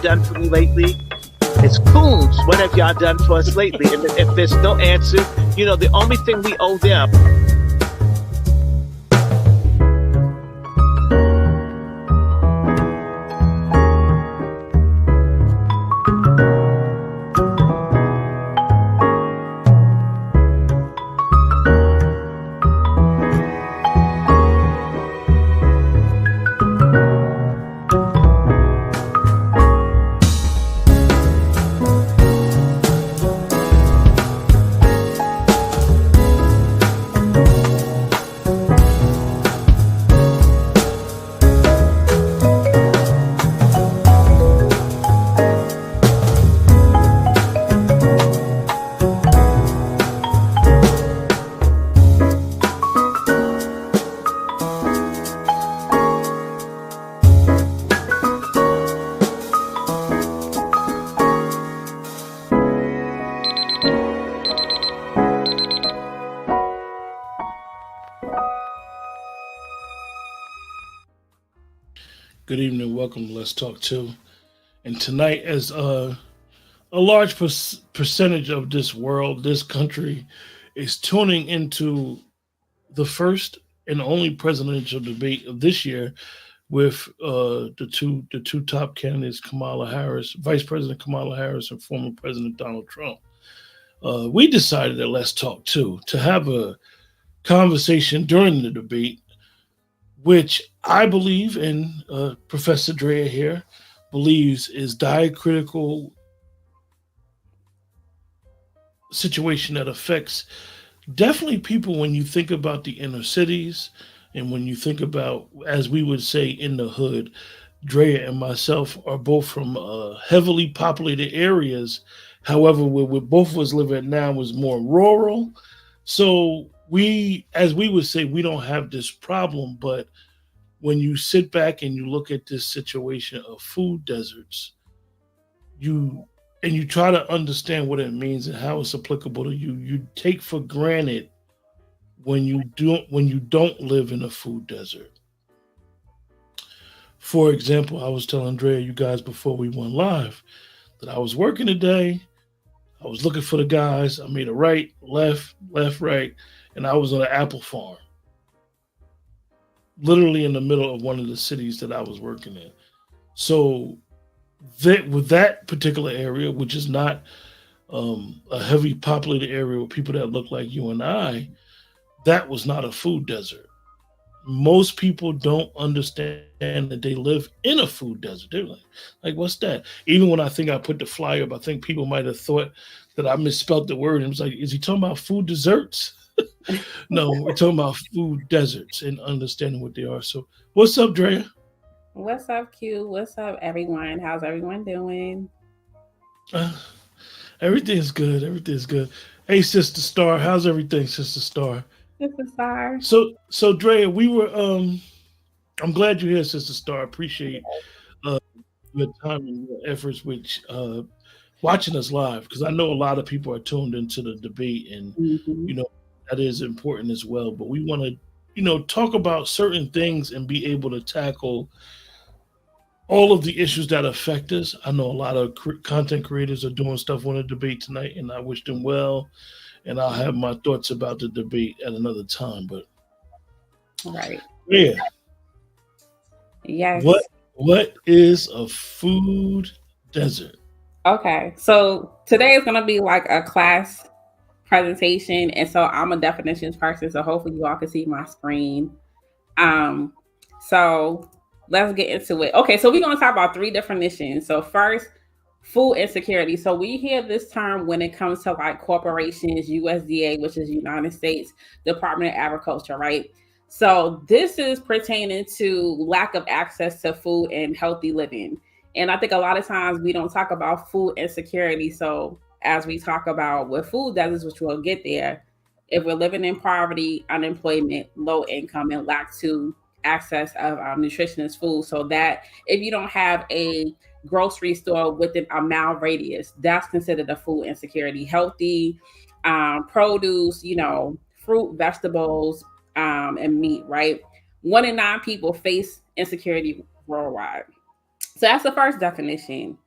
done for me lately? It's Coons. What have y'all done for us lately? And if there's no answer, the only thing we owe them. Good evening, welcome to Let's Talk Too. And tonight, as a large percentage of this world, this country, is tuning into the first and only presidential debate of this year with the two top candidates, Vice President Kamala Harris, and former President Donald Trump. We decided at Let's Talk Too to have a conversation during the debate, which I believe, and Professor Drea here believes, is diacritical situation that affects definitely people when you think about the inner cities and when you think about, as we would say, in the hood. Drea and myself are both from heavily populated areas. However, where both of us live at now was more rural. So as we would say, we don't have this problem, but when you sit back and you look at this situation of food deserts, you try to understand what it means and how it's applicable to you. You take for granted when you don't live in a food desert. For example, I was telling Andrea, you guys, before we went live, that I was working today. I was looking for the guys. I made a right, left, right, and I was on an apple farm, literally in the middle of one of the cities that I was working in. So with that particular area, which is not a heavy populated area with people that look like you and I, that was not a food desert. Most people don't understand that they live in a food desert. They're like, what's that? Even when I think I put the flyer up, I think people might have thought that I misspelled the word. And it was like, is he talking about food desserts? No, we're talking about food deserts and understanding what they are. So what's up, Drea? What's up, Q? What's up, everyone? How's everyone doing? Everything's good. Everything's good. Hey, Sister Star, how's everything, Sister Star? Sister Star. So Drea, we were I'm glad you're here, Sister Star. Appreciate your time and your efforts with watching us live, because I know a lot of people are tuned into the debate, and that is important as well. But we want to talk about certain things and be able to tackle all of the issues that affect us. I know a lot of content creators are doing stuff on the debate tonight, and I wish them well. And I'll have my thoughts about the debate at another time. But right, yeah, yes. What is a food desert? Okay, so today is gonna be like a class presentation, and so I'm a definitions person. So hopefully you all can see my screen. So let's get into it. Okay, so we're gonna talk about three definitions. So first, food insecurity. So we hear this term when it comes to like corporations, USDA, which is United States Department of Agriculture, right? So this is pertaining to lack of access to food and healthy living. And I think a lot of times we don't talk about food insecurity. So as we talk about with food deserts, which we'll get there, if we're living in poverty, unemployment, low income, and lack to access of nutritious food, so that if you don't have a grocery store within a mile radius, that's considered a food insecurity. Healthy produce, fruit, vegetables, and meat, right? 1 in 9 people face insecurity worldwide. So that's the first definition.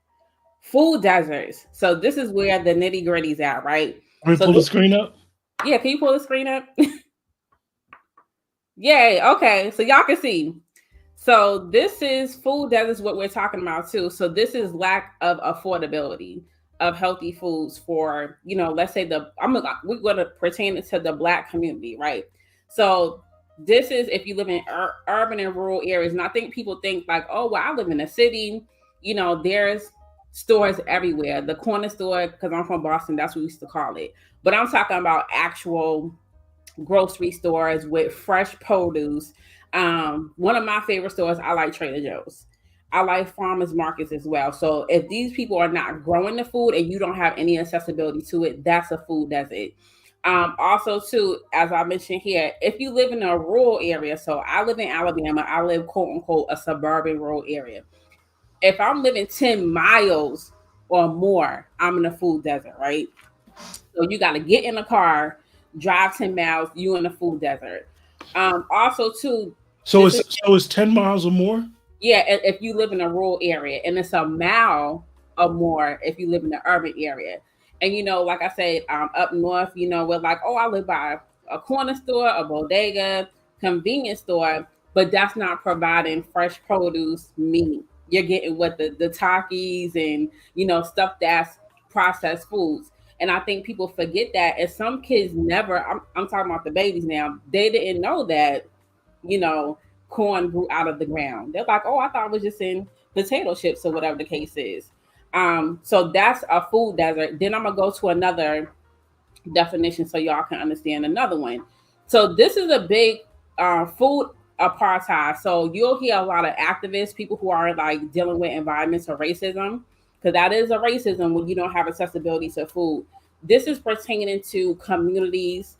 Food deserts. So this is where the nitty gritty's at, right? Can we So pull the screen up? yeah, can you pull the screen up? Yay. Okay. So y'all can see. So this is food deserts, what we're talking about too. So this is lack of affordability of healthy foods for, let's say we're going to pertain it to the Black community, right? So this is if you live in urban and rural areas. And I think people think like, oh, well, I live in a city, there's stores everywhere. The corner store, because I'm from Boston, that's what we used to call it. But I'm talking about actual grocery stores with fresh produce. One of my favorite stores, I like Trader Joe's. I like farmers markets as well. So if these people are not growing the food and you don't have any accessibility to it, that's a food desert. Also, too, as I mentioned here, if you live in a rural area, so I live in Alabama, I live quote unquote a suburban rural area. If I'm living 10 miles or more, I'm in a food desert, right? So you got to get in a car, drive 10 miles, you in a food desert. Also, too, So it's 10 miles or more? yeah, if you live in a rural area, and it's a mile or more if you live in the urban area. And like I said, up north, we're like, oh, I live by a corner store, a bodega, convenience store, but that's not providing fresh produce, meat. You're getting what the Takis and stuff that's processed foods. And I think people forget that. And some kids never, I'm talking about the babies now, they didn't know that, corn grew out of the ground. They're like, oh, I thought it was just in potato chips or whatever the case is. So that's a food desert. Then I'm gonna go to another definition so y'all can understand another one. So this is a big food apartheid. So you'll hear a lot of activists, people who are like dealing with environmental racism, because that is a racism when you don't have accessibility to food. This is pertaining to communities.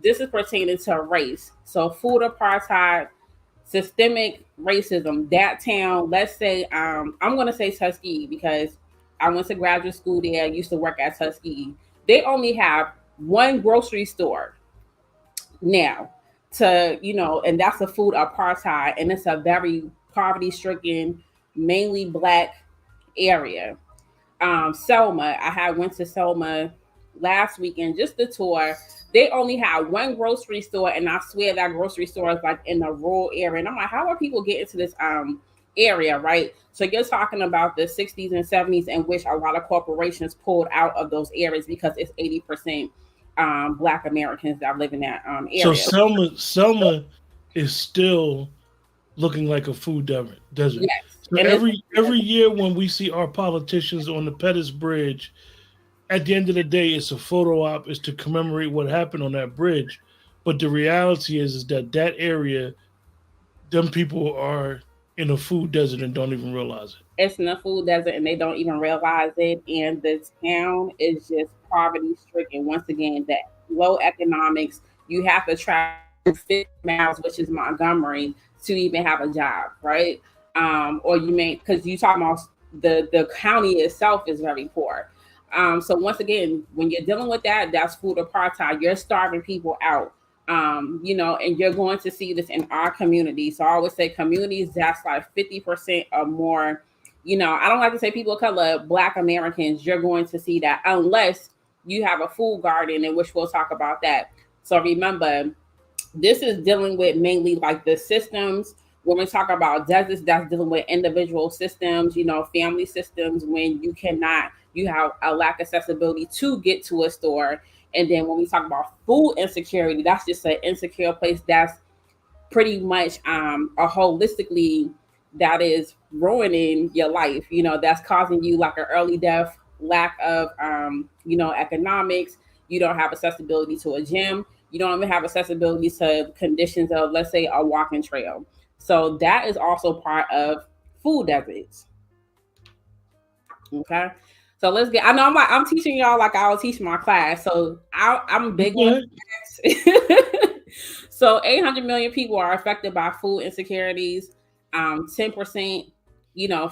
This is pertaining to race. So food apartheid, systemic racism, that town, let's say, I'm going to say Tuskegee because I went to graduate school there. I used to work at Tuskegee. They only have one grocery store now and that's a food apartheid. And it's a very poverty stricken, mainly Black area. Selma, went to Selma last weekend, just the tour. They only have one grocery store, and I swear that grocery store is like in a rural area. And I'm like, how are people getting to this area, right? So you're talking about the 60s and 70s in which a lot of corporations pulled out of those areas because it's 80% Black Americans that live in that area. So Selma is still looking like a food desert. Yes. So every year when we see our politicians on the Pettus Bridge, at the end of the day, it's a photo op, is to commemorate what happened on that bridge. But the reality is that area, them people are in a food desert and don't even realize it. It's in a food desert and they don't even realize it. And the town is just poverty stricken. Once again, that low economics, you have to travel 50 miles, which is Montgomery, to even have a job, right? Or you may, because you talking about the county itself is very poor. So once again, when you're dealing with that, that's food apartheid. You're starving people out, and you're going to see this in our community. So I always say communities that's like 50% or more. I don't like to say people of color, Black Americans. You're going to see that unless you have a food garden, in which we'll talk about that. So remember, this is dealing with mainly like the systems. When we talk about deserts, that's dealing with individual systems, family systems, when you have a lack of accessibility to get to a store. And then when we talk about food insecurity, that's just an insecure place that's pretty much a holistically that is ruining your life, that's causing you like an early death, lack of, economics. You don't have accessibility to a gym. You don't even have accessibility to conditions of, let's say, a walking trail. So that is also part of food deserts. Okay. So let's get, I'm teaching y'all like I will teach my class. So I'm big on So 800 million people are affected by food insecurities. 10%,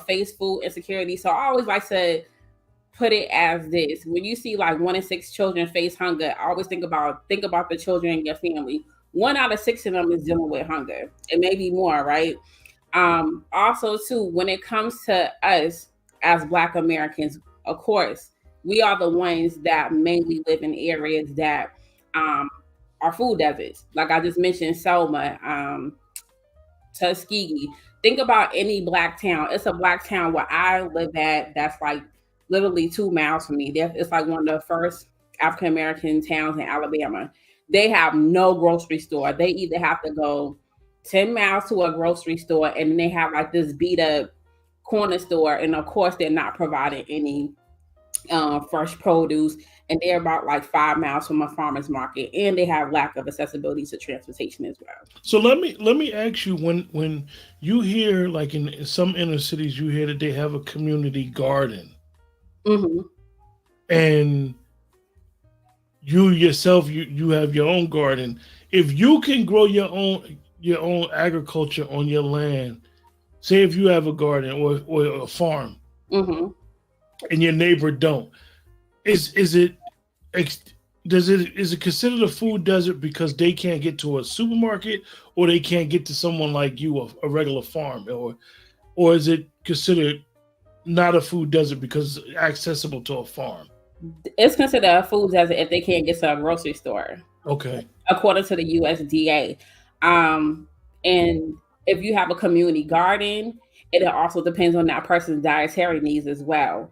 face food insecurity. So I always like to put it as this. When you see like 1 in 6 children face hunger, I always think about the children in your family. 1 out of 6 of them is dealing with hunger. It may be more, right? Also, too, when it comes to us as Black Americans, of course, we are the ones that mainly live in areas that are food deserts. Like I just mentioned, Selma, Tuskegee. Think about any black town. It's a black town where I live at that's like literally 2 miles from me. It's like one of the first African American towns in Alabama. They have no grocery store. They either have to go 10 miles to a grocery store, and then they have like this beat up corner store. And of course, they're not providing any fresh produce, and they're about like 5 miles from a farmer's market, and they have lack of accessibility to transportation as well. So let me ask you, when you hear, like, in some inner cities, you hear that they have a community garden, Hmm. and you yourself, you have your own garden. If you can grow your own agriculture on your land, say if you have a garden or a farm, Hmm. and your neighbor don't, is it ex- does it is it considered a food desert because they can't get to a supermarket, or they can't get to someone like you, a regular farm, or is it considered not a food desert because it's accessible to a farm? It's considered a food desert if they can't get to a grocery store, Okay. according to the USDA. Um, and if you have a community garden, it also depends on that person's dietary needs as well.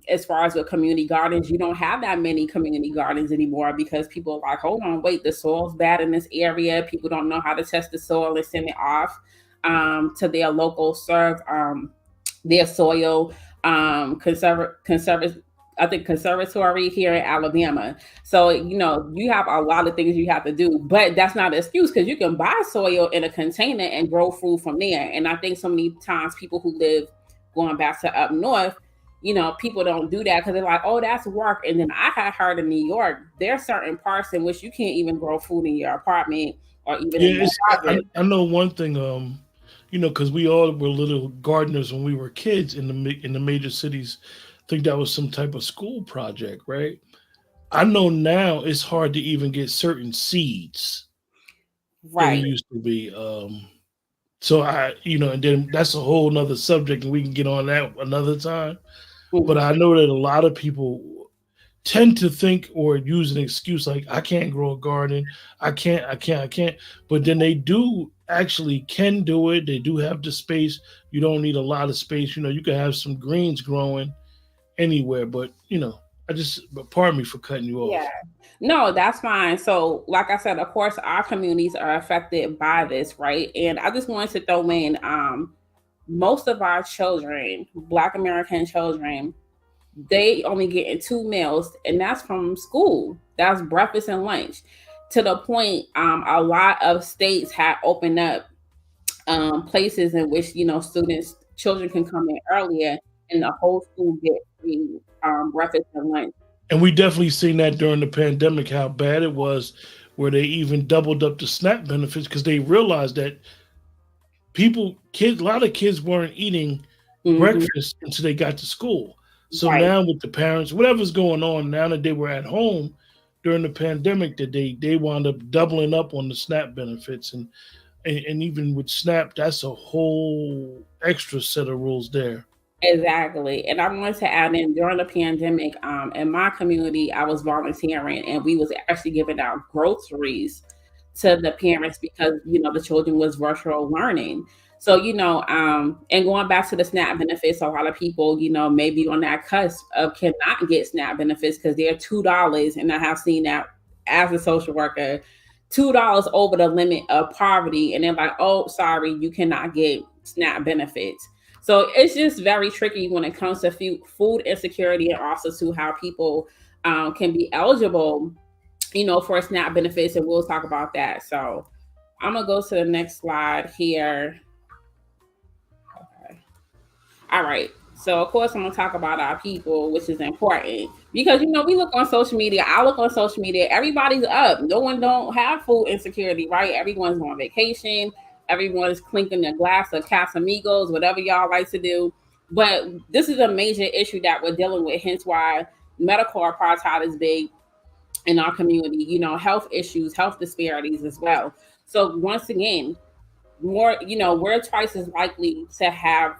As far as with community gardens, you don't have that many community gardens anymore because people are like, hold on, wait, the soil's bad in this area. People don't know how to test the soil and send it off to their local their soil conservatory here in Alabama. So, you have a lot of things you have to do, but that's not an excuse because you can buy soil in a container and grow food from there. And I think so many times people who live going back to up north, people don't do that because they're like, oh, that's work. And then I had heard in New York, there are certain parts in which you can't even grow food in your apartment or even in Yeah, your closet. I know one thing. Because we all were little gardeners when we were kids in the major cities. I think that was some type of school project, right? I know now it's hard to even get certain seeds than it Right. used to be. So and then that's a whole nother subject, and we can get on that another time. But Mhm. I know that a lot of people tend to think or use an excuse like, I can't grow a garden, I can't. But then they do actually can do it. They do have the space. You don't need a lot of space. You can have some greens growing anywhere. But pardon me for cutting you Yeah. off. No, that's fine. So, like I said, of course, our communities are affected by this, right? And I just wanted to throw in most of our children, Black American children, they only getting 2 meals, and that's from school. That's breakfast and lunch. To the point, a lot of states have opened up places in which children can come in earlier, and the whole school get free breakfast and lunch. And we definitely seen that during the pandemic, how bad it was, where they even doubled up the SNAP benefits because they realized that a lot of kids weren't eating Hmm. breakfast until they got to school. So Right. now with the parents, whatever's going on, now that they were at home during the pandemic, that they wound up doubling up on the SNAP benefits, and even with SNAP, that's a whole extra set of rules there. Exactly. And I wanted to add in during the pandemic, in my community, I was volunteering and we was actually giving out groceries to the parents because, the children was virtual learning. So, and going back to the SNAP benefits, a lot of people, maybe on that cusp of cannot get SNAP benefits because they're $2. And I have seen that as a social worker, $2 over the limit of poverty. And they're like, oh, sorry, you cannot get SNAP benefits. So it's just very tricky when it comes to food insecurity and also to how people can be eligible, for SNAP benefits. And we'll talk about that. So I'm going to go to the next slide here. Okay. All right. So of course I'm gonna talk about our people, which is important because we look on social media. I look on social media. Everybody's up. No one don't have food insecurity, right? Everyone's on vacation. Everyone's clinking a glass of Casamigos, whatever y'all like to do. But this is a major issue that we're dealing with. Hence why medical apartheid is big in our community. Health issues, health disparities as well. So once again, we're twice as likely to have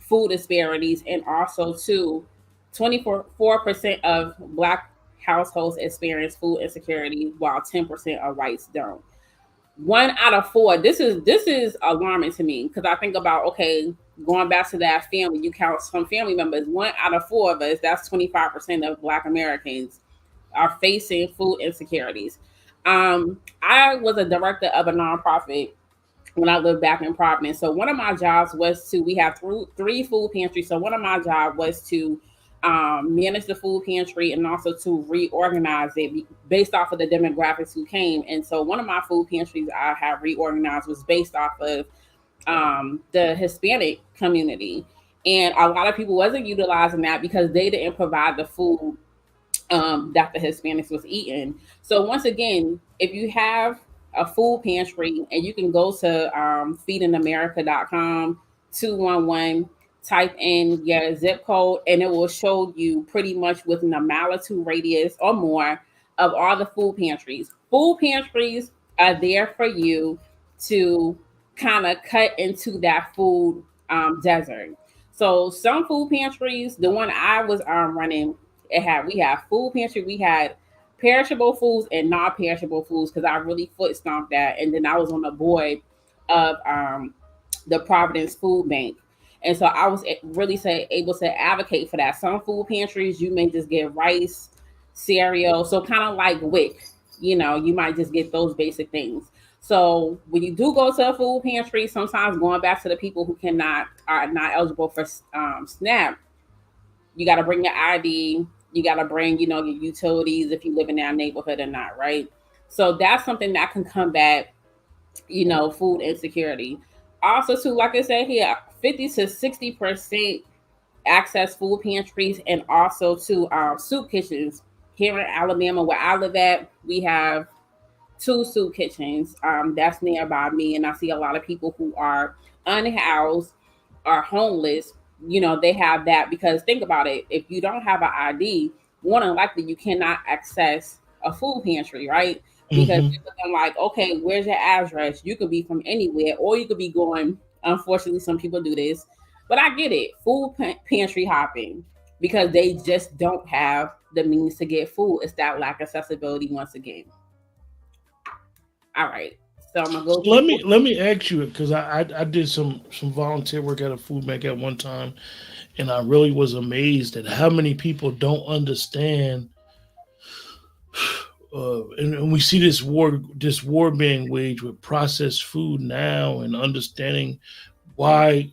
food disparities, and also too, 24% of Black households experience food insecurity, while 10% of whites don't. 1 out of 4. This is alarming to me because I think about, okay, going back to that family, you count some family members. 1 out of 4 of us, that's 25% of Black Americans are facing food insecurities. I was a director of a nonprofit when I lived back in Providence. So one of my jobs was to, we have three food pantries. So one of my jobs was to manage the food pantry and also to reorganize it based off of the demographics who came. And so one of my food pantries I have reorganized was based off of the Hispanic community. And a lot of people wasn't utilizing that because they didn't provide the food that the Hispanics was eating. So once again, if you have a food pantry and you can go to feedingamerica.com 211, type in your zip code, and it will show you pretty much within a mile or two radius or more of all the food pantries. Food pantries are there for you to kind of cut into that food desert. So some food pantries, the one I was running, we have food pantry, we had perishable foods and non-perishable foods because I really foot stomped that. And then I was on the board of the Providence Food Bank. And so I was really able to advocate for that. Some food pantries, you may just get rice, cereal. So kind of like WIC, you might just get those basic things. So when you do go to a food pantry, sometimes going back to the people who are not eligible for SNAP, you got to bring your ID. You got to bring, your utilities if you live in that neighborhood or not, right? So that's something that can combat, food insecurity. Also, too, like I said here, 50 to 60% access food pantries and also to soup kitchens. Here in Alabama, where I live at, we have 2 soup kitchens that's nearby me, and I see a lot of people who are unhoused or homeless. They have that because think about it. If you don't have an ID, more than likely you cannot access a food pantry, right? Because Mhm. you're looking like, okay, where's your address? You could be from anywhere, or you could be going. Unfortunately, some people do this, but I get it. Food pantry hopping because they just don't have the means to get food. It's that lack of accessibility once again. All right, so I'm gonna So go to let me ask you, because I did some volunteer work at a food bank at one time, and I really was amazed at how many people don't understand. And we see this war being waged with processed food now, and understanding why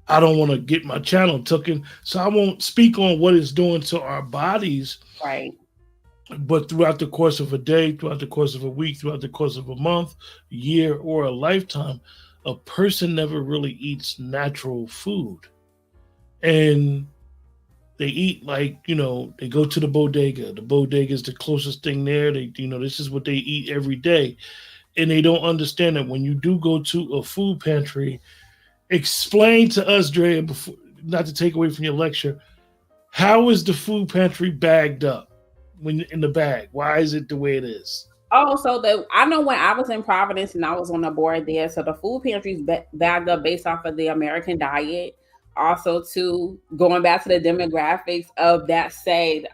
I don't want to get my channel taken, so I won't speak on what it's doing to our bodies. right. But throughout the course of a day, throughout the course of a week, throughout the course of a month, year, or a lifetime, a person never really eats natural food. And they eat like, they go to the bodega. The bodega is the closest thing there. This is what they eat every day. And they don't understand that when you do go to a food pantry, explain to us, Drea, before, not to take away from your lecture, how is the food pantry bagged up when in the bag? Why is it the way it is? Oh, so I know when I was in Providence and I was on the board there, so the food pantries bagged up based off of the American diet. Also, to going back to the demographics of that said,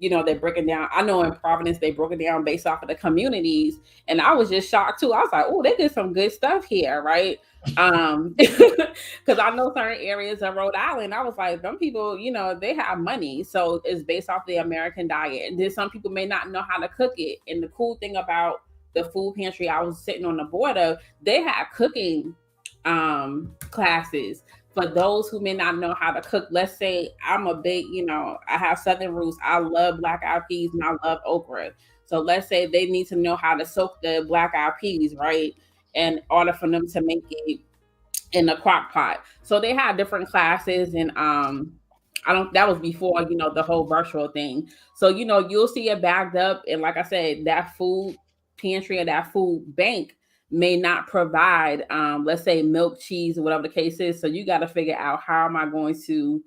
they're breaking down. I know in Providence they broke it down based off of the communities, and I was just shocked too. I was like, oh, they did some good stuff here, right? Because I know certain areas of Rhode Island, I was like, some people, they have money, so it's based off the American diet. And then some people may not know how to cook it. And the cool thing about the food pantry I was sitting on the board of, they had cooking classes for those who may not know how to cook. Let's say I'm a big, I have Southern roots. I love black eyed peas and I love okra. So let's say they need to know how to soak the black eyed peas, right? In order for them to make it in the crock pot. So they had different classes, and that was before, the whole virtual thing. So, you'll see it bagged up. And like I said, that food pantry or that food bank may not provide, let's say, milk, cheese, or whatever the case is. So you got to figure out, how am I going to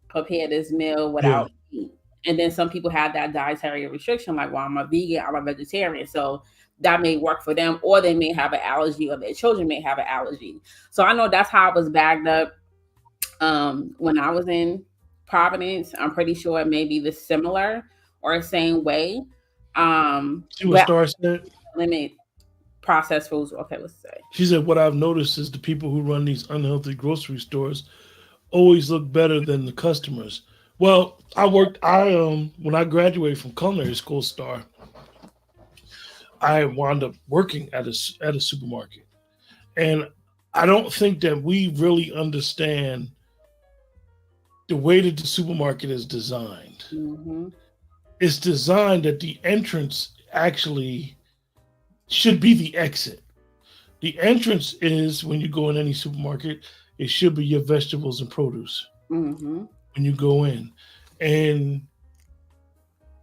prepare this meal Yeah. without meat? And then some people have that dietary restriction, like, well, I'm a vegan, I'm a vegetarian. So that may work for them, or they may have an allergy, or their children may have an allergy. So I know that's how I was bagged up when I was in Providence. I'm pretty sure it may be the similar or same way. See what But Star said? limit processed foods. Okay, let's say. She said, "What I've noticed is the people who run these unhealthy grocery stores always look better than the customers." Well, I when I graduated from culinary school, Star, I wound up working at a supermarket, and I don't think that we really understand the way that the supermarket is designed. Hmm. It's designed that the entrance actually should be the exit. The entrance is when you go in any supermarket, it should be your vegetables and produce Hmm. when you go in. And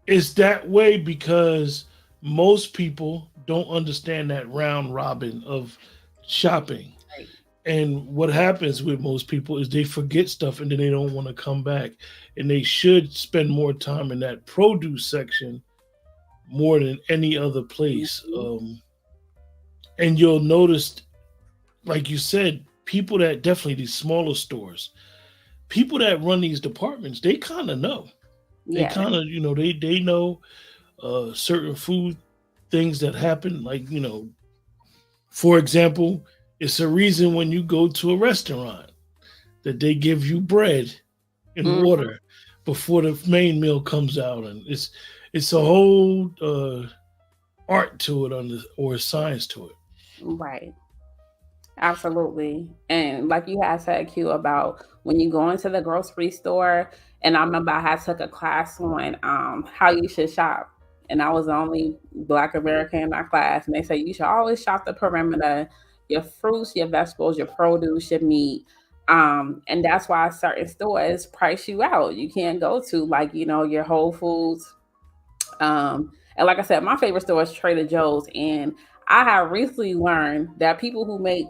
it's that way because most people don't understand that round robin of shopping. Right. And what happens with most people is they forget stuff and then they don't want to come back. And they should spend more time in that produce section more than any other place. Hmm. And you'll notice, like you said, people that definitely these smaller stores, people that run these departments, they kind of know. They Yeah. kind of, they know certain food things that happen. Like, for example, it's a reason when you go to a restaurant that they give you bread and Mm, water before the main meal comes out, and it's a whole art to it or science to it. right. Absolutely. And like you had said, Q, about when you go into the grocery store, and I remember I had took a class on how you should shop. And I was the only Black American in that class. And they say you should always shop the perimeter, your fruits, your vegetables, your produce, your meat. And that's why certain stores price you out. You can't go to like, your Whole Foods, and like I said, my favorite store is Trader Joe's, and I have recently learned that people who make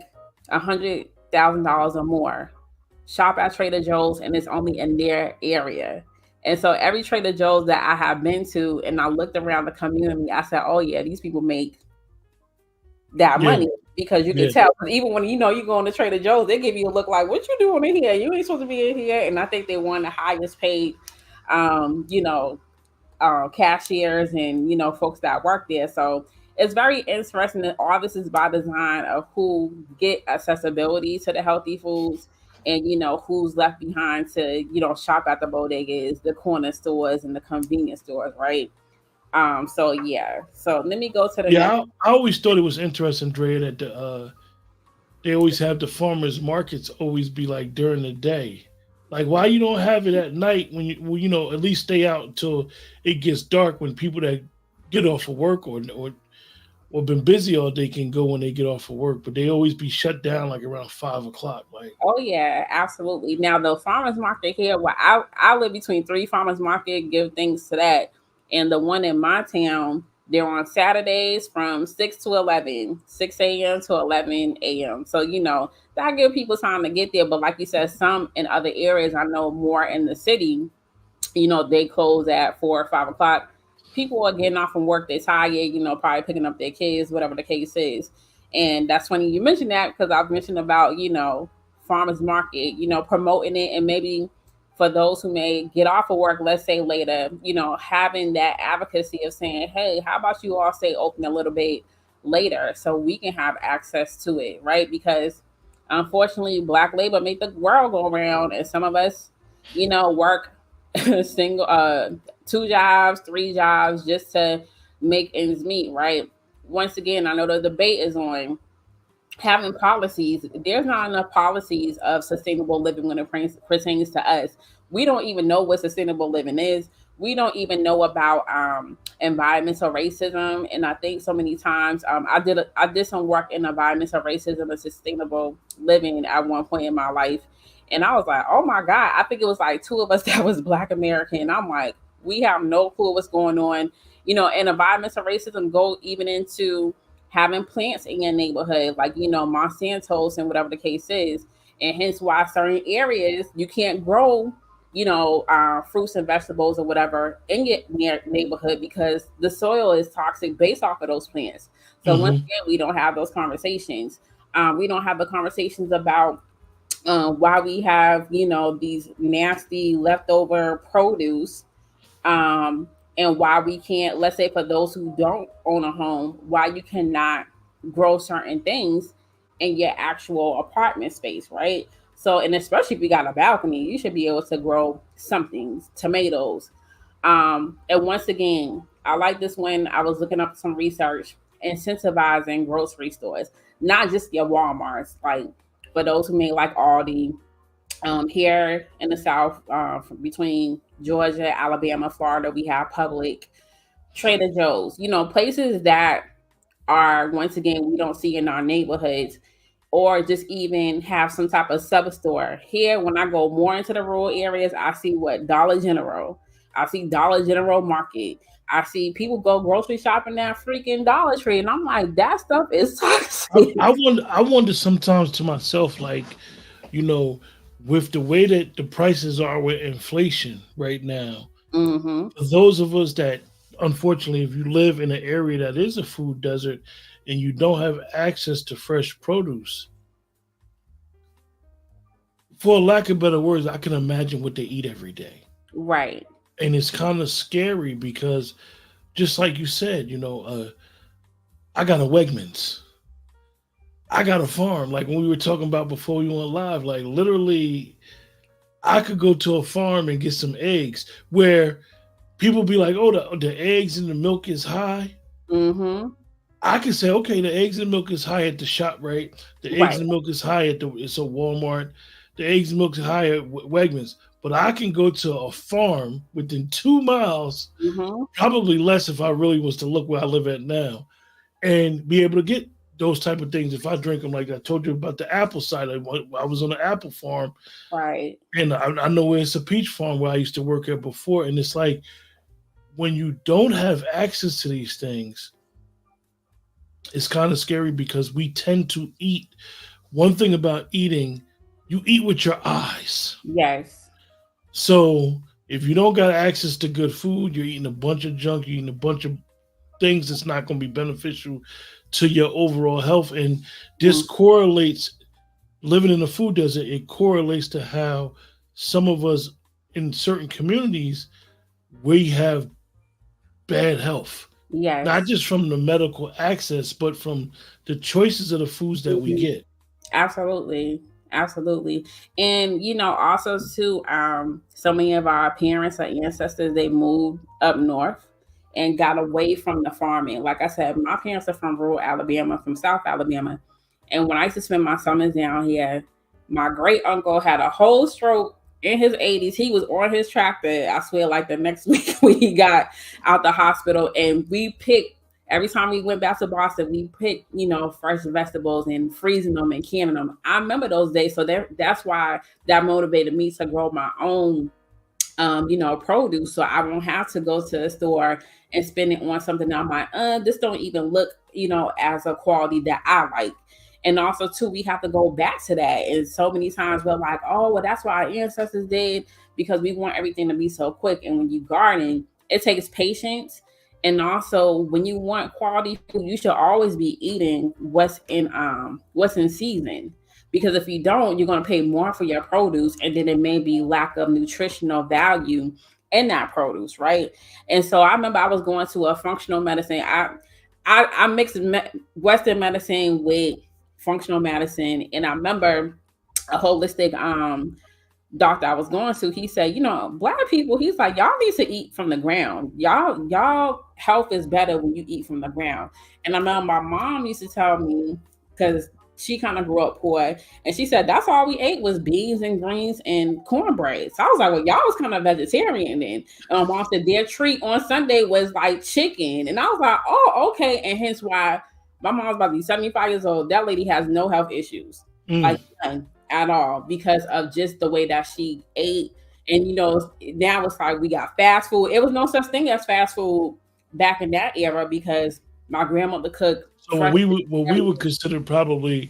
$100,000 or more shop at Trader Joe's, and it's only in their area. And so every Trader Joe's that I have been to, and I looked around the community, I said, "Oh yeah, these people make that Yeah, money." Because you can yeah, tell, 'cause even when you go into Trader Joe's, they give you a look like, "What you doing in here? You ain't supposed to be in here." And I think they won the highest paid, um, you know, cashiers and folks that work there. So it's very interesting that all this is by design of who get accessibility to the healthy foods, and who's left behind to shop at the bodegas, the corner stores, and the convenience stores, right? So yeah. So let me go to the yeah. next. I always thought it was interesting, Dre, that they always have the farmers markets always be like during the day. Like why you don't have it at night when at least stay out until it gets dark when people that get off of work or been busy all day can go when they get off of work, but they always be shut down like around 5 o'clock. Like Oh yeah, absolutely. Now the farmers market here, well, I live between three farmers market. Give thanks to that, and the one in my town, they're on Saturdays from 6 to 11, 6 a.m. to 11 a.m. So that give people time to get there. But like you said, some in other areas, I know more in the city, they close at 4 or 5 o'clock. People are getting off from work, they're tired, probably picking up their kids, whatever the case is. And that's funny you mentioned that, because I've mentioned about, farmers market, promoting it, and maybe for those who may get off of work, let's say later, having that advocacy of saying, hey, how about you all stay open a little bit later so we can have access to it, right? Because unfortunately, black labor make the world go around, and some of us, work single, two jobs, three jobs just to make ends meet, right? Once again, I know the debate is on having policies. There's not enough policies of sustainable living when it pertains to us. We don't even know what sustainable living is. We don't even know about environmental racism. And I think so many times I did some work in environmental racism and sustainable living at one point in my life. And I was like, oh my God, I think it was like two of us that was Black American. And I'm like, we have no clue what's going on. And environmental racism go even into having plants in your neighborhood, like Monsanto's and whatever the case is, and hence why certain areas you can't grow, fruits and vegetables or whatever in your neighborhood because the soil is toxic based off of those plants. So once Hmm. again, we don't have those conversations. We don't have the conversations about why we have, these nasty leftover produce, um, and why we can't, let's say for those who don't own a home, why you cannot grow certain things in your actual apartment space, right? So, and especially if you got a balcony, you should be able to grow something, tomatoes. And once again, I like this when I was looking up some research, incentivizing grocery stores, not just your Walmarts, like for those who may like Aldi, here in the South, between Georgia, Alabama, Florida, we have Public, Trader Joe's, places that are, once again, we don't see in our neighborhoods, or just even have some type of sub store. Here, when I go more into the rural areas, I see what Dollar General, I see Dollar General Market. I see people go grocery shopping at freaking Dollar Tree, and I'm like, that stuff is toxic. I wonder sometimes to myself, like, you know, with the way that the prices are with inflation right now, Hmm. for those of us that, unfortunately, if you live in an area that is a food desert and you don't have access to fresh produce, for lack of better words, I can imagine what they eat every day. Right. And it's kind of scary because, just like you said, I got a Wegmans. I got a farm. Like when we were talking about before we went live, like literally, I could go to a farm and get some eggs where people be like, oh, the eggs and the milk is high. Hmm. I can say, okay, the eggs and milk is high at the shop, right? The eggs Right. and milk is high at it's a Walmart. The eggs and milk is high at Wegmans. But I can go to a farm within 2 miles, Hmm. probably less if I really was to look where I live at now, and be able to get those type of things if I drink them. Like I told you about the apple cider. I was on an apple farm, Right. and I know where it's a peach farm where I used to work at before. And it's like when you don't have access to these things, it's kind of scary because we tend to eat. One thing about eating, you eat with your eyes. Yes. So if you don't got access to good food, you're eating a bunch of junk, you're eating a bunch of things that's not going to be beneficial to your overall health. And this Mm. correlates, living in a food desert, it correlates to how some of us in certain communities, we have bad health. Not Yes. just from the medical access, but from the choices of the foods that we Mhm. get. Absolutely. Absolutely. And also too, so many of our parents or ancestors, they moved up north and got away from the farming. Like I said, my parents are from rural Alabama, from South Alabama. And when I used to spend my summers down here, my great uncle had a whole stroke in his 80s. He was on his tractor, I swear, like the next week when he got out the hospital. And we picked, every time we went back to Boston, we picked, fresh vegetables and freezing them and canning them. I remember those days. So that's why that motivated me to grow my own, produce. So I won't have to go to the store and spend it on something that I'm like, this don't even look, as a quality that I like. And also too, we have to go back to that. And so many times we're like, oh, well, that's what our ancestors did, because we want everything to be so quick. And when you garden, it takes patience. And also, when you want quality food, you should always be eating what's in season. Because if you don't, you're going to pay more for your produce, and then it may be lack of nutritional value in that produce, right? And so I remember I was going to a functional medicine. I mixed Western medicine with functional medicine, and I remember a holistic doctor I was going to, he said, black people, he's like, y'all need to eat from the ground. Y'all health is better when you eat from the ground. And I remember my mom used to tell me, because she kind of grew up poor, and she said that's all we ate was beans and greens and cornbread. So I was like, well, y'all was kind of vegetarian then. And my mom said their treat on Sunday was like chicken. And I was like, oh, okay. And hence why my mom's about to be 75 years old. That lady has no health issues. Like Mm. none at all, because of just the way that she ate. And now it's like we got fast food. It was no such thing as fast food back in that era, because my grandmother cooked So fresh what we would consider probably,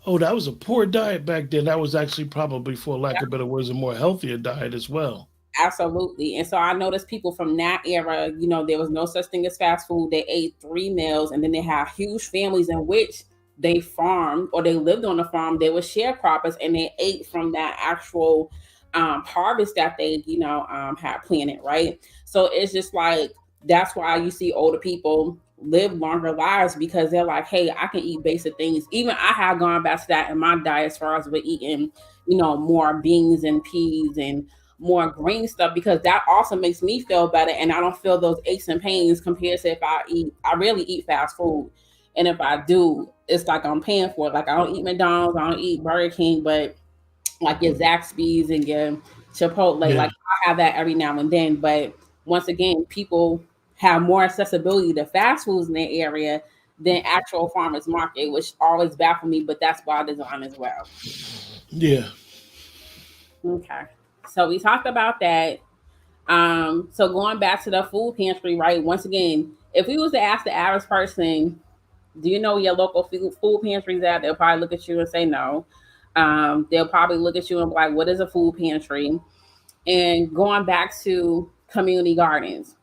oh, that was a poor diet back then. That was actually probably, for lack of better words, a more healthier diet as well. Absolutely. And so I noticed people from that era, there was no such thing as fast food. They ate 3 meals, and then they had huge families in which they farmed or they lived on the farm. They were sharecroppers, and they ate from that actual harvest that they, had planted, right? So it's just like, that's why you see older people live longer lives, because they're like, hey, I can eat basic things. Even I have gone back to that in my diet as far as with eating, more beans and peas and more green stuff, because that also makes me feel better, and I don't feel those aches and pains compared to if I rarely eat fast food. And if I do, it's like I'm paying for it. Like, I don't eat McDonald's, I don't eat Burger King, but like your Zaxby's and your Chipotle, Yeah, like I have that every now and then. But once again, people have more accessibility to fast foods in their area than actual farmers market, which always baffled me, but that's by design as well. yeah. Okay. So we talked about that. So going back to the food pantry, right? Once again, if we was to ask the average person, do you know your local food pantries at? They'll probably look at you and say no. They'll probably look at you and be like, what is a food pantry? And going back to community gardens,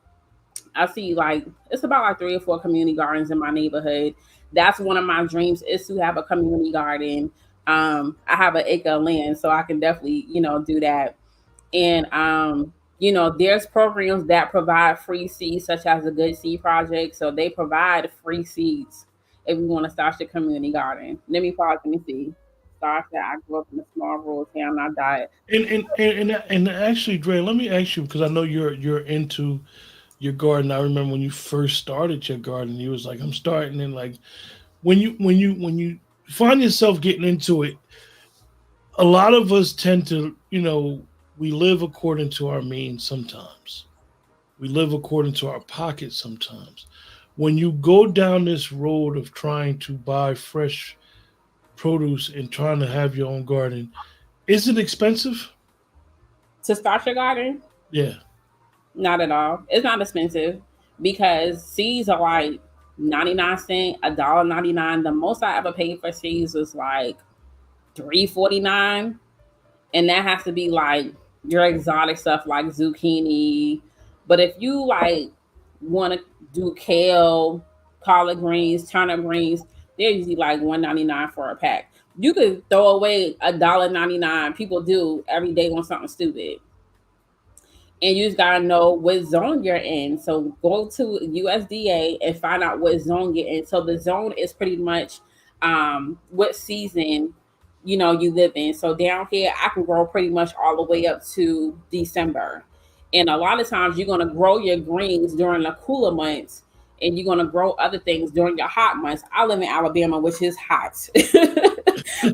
I see like it's about like 3 or 4 community gardens in my neighborhood. That's one of my dreams, is to have a community garden. I have an acre of land, so I can definitely, do that. And there's programs that provide free seeds, such as the Good Seed Project. So they provide free seeds if you want to start your community garden. Let me pause. Let me see. Start that. I grew up in a small rural town. I died. And actually, Dre, let me ask you, because I know you're into your garden. I remember when you first started your garden, you was like, I'm starting, and like when you find yourself getting into it, a lot of us tend to, we live according to our means sometimes. We live according to our pockets sometimes. When you go down this road of trying to buy fresh produce and trying to have your own garden, is it expensive? To start your garden, Yeah. not at all. It's not expensive, because seeds are like 99 cents, $1.99. The most I ever paid for seeds was like 3.49, and that has to be like your exotic stuff like zucchini. But if you like want to do kale, collard greens, turnip greens, they're usually like 1.99 for a pack. You could throw away $1.99. People do every day on something stupid, and you just gotta know what zone you're in. So go to USDA and find out what zone you're in. So the zone is pretty much what season you live in. So down here, I can grow pretty much all the way up to December. And a lot of times you're gonna grow your greens during the cooler months, and you're gonna grow other things during your hot months. I live in Alabama, which is hot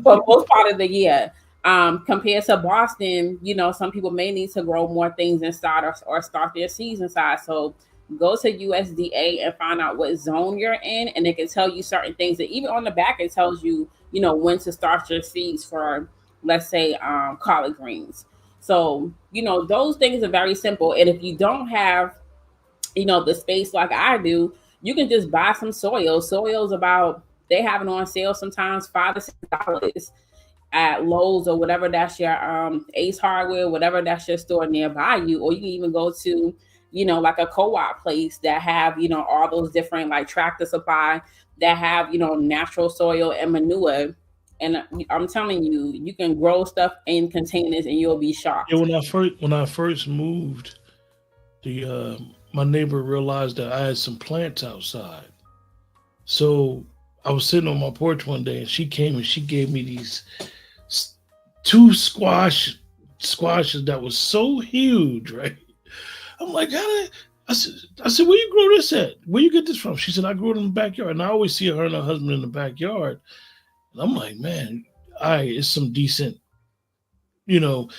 for most part of the year. Compared to Boston, some people may need to grow more things inside, or start their seeds inside. So go to USDA and find out what zone you're in, and it can tell you certain things. And even on the back, it tells you, when to start your seeds for, let's say, collard greens. So, those things are very simple. And if you don't have, the space like I do, you can just buy some soil. Soil's about, they have it on sale sometimes $5 to $6 at Lowe's or whatever that's your Ace Hardware, whatever that's your store nearby you, or you can even go to, like a co-op place that have, all those different like Tractor Supply that have, natural soil and manure. And I'm telling you, you can grow stuff in containers and you'll be Yeah, shocked. when I first moved, the my neighbor realized that I had some plants outside. So I was sitting on my porch one day, and she came and she gave me these s- two squashes that was so huge, right? I'm like, I said, where you grow this at? Where you get this from? She said, I grew it in the backyard. And I always see her and her husband in the backyard. And I'm like, man, it's some decent, you know,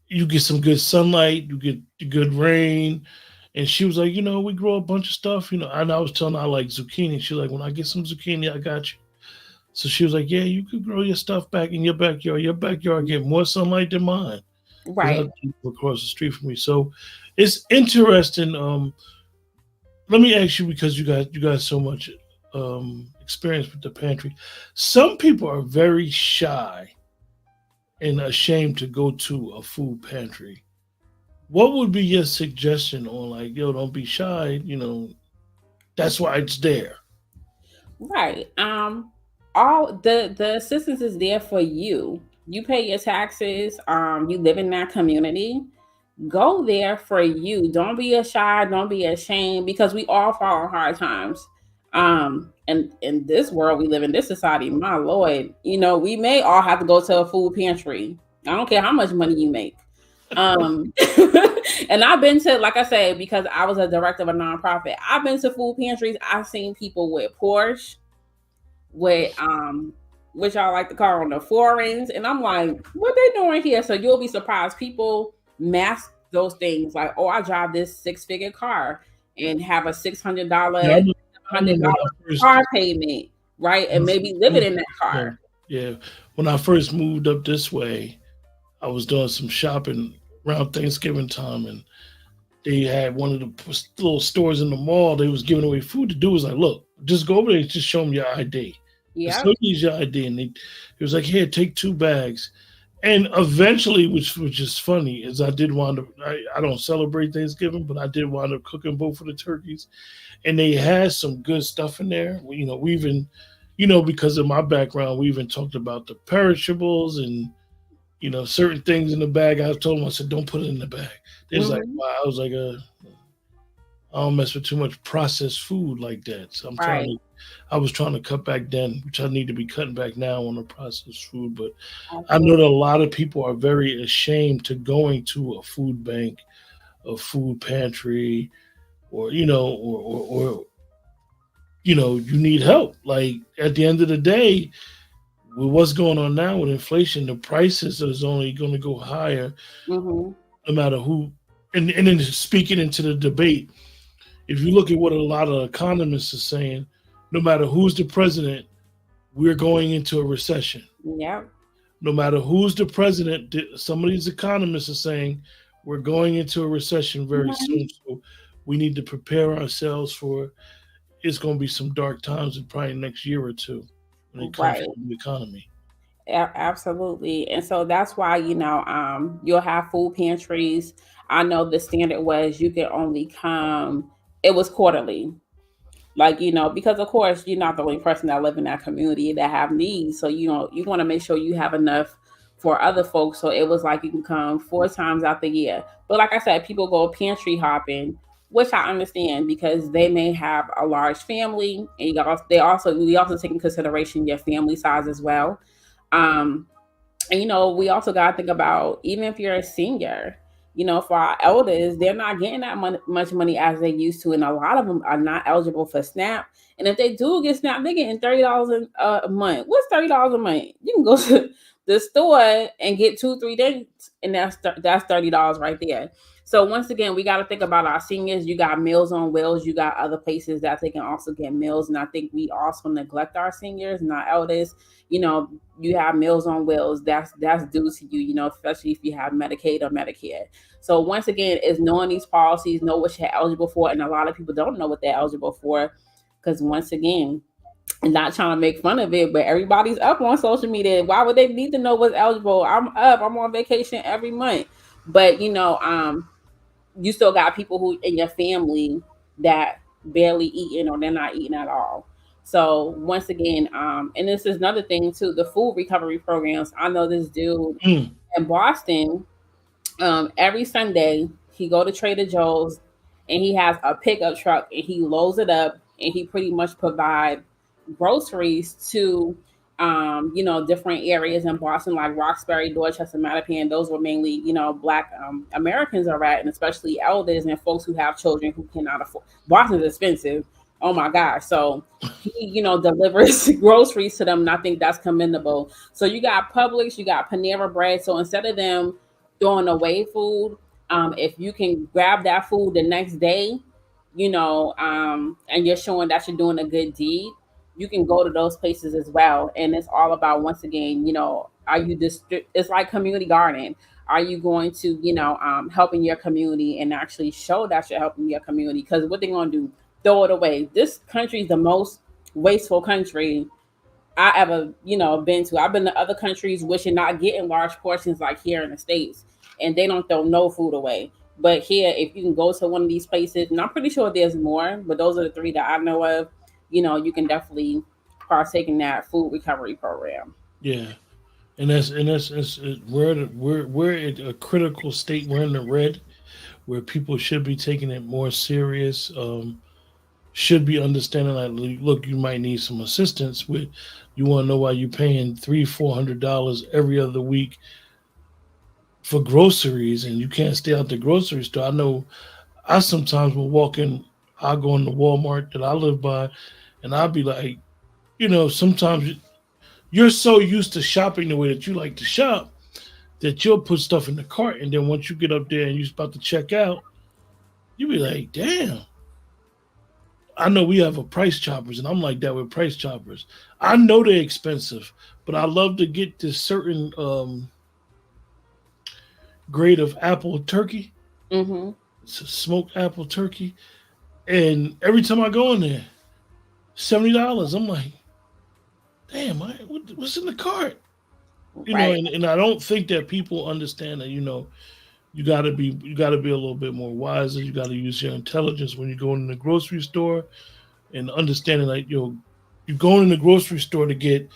you get some good sunlight, you get the good rain. And she was like, we grow a bunch of stuff, And I was telling her I like zucchini. She's like, when I get some zucchini, I got you. So she was like, yeah, you could grow your stuff back in your backyard. Your backyard get more sunlight than mine, because I Right. live across the street from me. So it's interesting. Let me ask you, because you got so much experience with the pantry. Some people are very shy and ashamed to go to a food pantry. what would be your suggestion on like, yo, don't be shy, that's why it's there. Right. All the assistance is there for you. You pay your taxes. You live in that community. Go there for you. Don't be a shy. Don't be ashamed because we all fall on hard times. And in this world we live in, this society, my lord, we may all have to go to a food pantry. I don't care how much money you make. Um, and I've been to, like I said, because I was a director of a nonprofit. I've been to food pantries. I've seen people with Porsche, with which I like to call on the foreigns, and I'm like, what they doing here? So you'll be surprised. People mask those things like, oh, I drive this 6-figure car and have a $600, Yeah, I $100 remember when I first, car payment, right? And maybe living in that yeah, car. yeah. When I first moved up this way, I was doing some shopping around Thanksgiving time, and they had one of the little stores in the mall. They was giving away food. The dude was like, "Look, just go over there and just show them your ID. Just Yeah. show these your ID." And he was like, "Here, take 2 bags." And eventually, which is funny, is I did wind up. I don't celebrate Thanksgiving, but I did wind up cooking both of the turkeys, and they had some good stuff in there. We even, because of my background, we even talked about the perishables and certain things in the bag. I told them, I said, don't put it in the bag. They was like, Hmm. wow. I was like, I don't mess with too much processed food like that. So Right. I was trying to cut back then, which I need to be cutting back now on the processed food. But I know that Absolutely. a lot of people are very ashamed to going to a food bank, a food pantry, or, or you need help. Like at the end of the day, with what's going on now with inflation, the prices is only going to go higher Hmm. no matter who. And then speaking into the debate, if you look at what a lot of economists are saying, no matter who's the president, we're going into a recession. Yeah. No matter who's the president, some of these economists are saying we're going into a recession very soon. Mhm. So we need to prepare ourselves for it's going to be some dark times in probably next year or two when it comes to Right. the economy. Absolutely. And so that's why, you'll have food pantries. I know the standard was you could only come, it was quarterly. Like, because of course you're not the only person that live in that community that have needs. So, you want to make sure you have enough for other folks. So it was like you can come 4 times out the year. But like I said, people go pantry hopping, which I understand because they may have a large family, and we also take in consideration your family size as well. Um, and we also got to think about, even if you're a senior, for our elders, they're not getting that much money as they used to, and a lot of them are not eligible for SNAP. And if they do get SNAP, they're getting $30 a month. What's $30 a month? You can go to the store and get 2-3 days, and that's $30 right there. So once again, we got to think about our seniors. You got Meals on Wheels. You got other places that they can also get meals, and I think we also neglect our seniors and our elders. You have Meals on Wheels. That's due to you. Especially if you have Medicaid or Medicare. So once again, is knowing these policies, know what you're eligible for, and a lot of people don't know what they're eligible for, because once again, and not trying to make fun of it, but everybody's up on social media. Why would they need to know what's eligible? I'm up. I'm on vacation every month. But you still got people who in your family that barely eating or they're not eating at all. So once again, and this is another thing too, the food recovery programs. I know this dude Mm. in Boston, every Sunday he go to Trader Joe's and he has a pickup truck and he loads it up and he pretty much provide groceries to different areas in Boston like Roxbury, Dorchester, Mattapan. Those were mainly black Americans are at, and especially elders and folks who have children who cannot afford. Boston's expensive. Oh my gosh. So he delivers groceries to them, and I think that's commendable. So you got Publix, you got Panera Bread. So instead of them throwing away food, if you can grab that food the next day, and you're showing that you're doing a good deed, you can go to those places as well. And it's all about, once again, are you it's like community garden. Are you going to, helping your community and actually show that you're helping your community? Because what they're going to do, throw it away. This country is the most wasteful country I ever, been to. I've been to other countries which are not getting large portions like here in the States, and they don't throw no food away. But here, if you can go to one of these places, and I'm pretty sure there's more, but those are the three that I know of. You can definitely partake in that food recovery program. Yeah, we're at a critical state. We're in the red, where people should be taking it more serious. Should be understanding that, look, you might need some assistance with. You want to know why you're paying $300-400 every other week for groceries, and you can't stay out the grocery store. I know I sometimes will walk in. I'll go in the Walmart that I live by, and I'll be like, sometimes you're so used to shopping the way that you like to shop that you'll put stuff in the cart, and then once you get up there and you're about to check out, you be like, damn. I know we have a Price Choppers, and I'm like that with Price Choppers. I know they're expensive, but I love to get this certain grade of apple turkey. Mm-hmm. It's a smoked apple turkey, and every time I go in there, $70. I'm like, damn, what's in the cart? Right. And I don't think that people understand that. You gotta be a little bit more wiser. You gotta use your intelligence when you go in the grocery store, and understanding like you're going in the grocery store to get.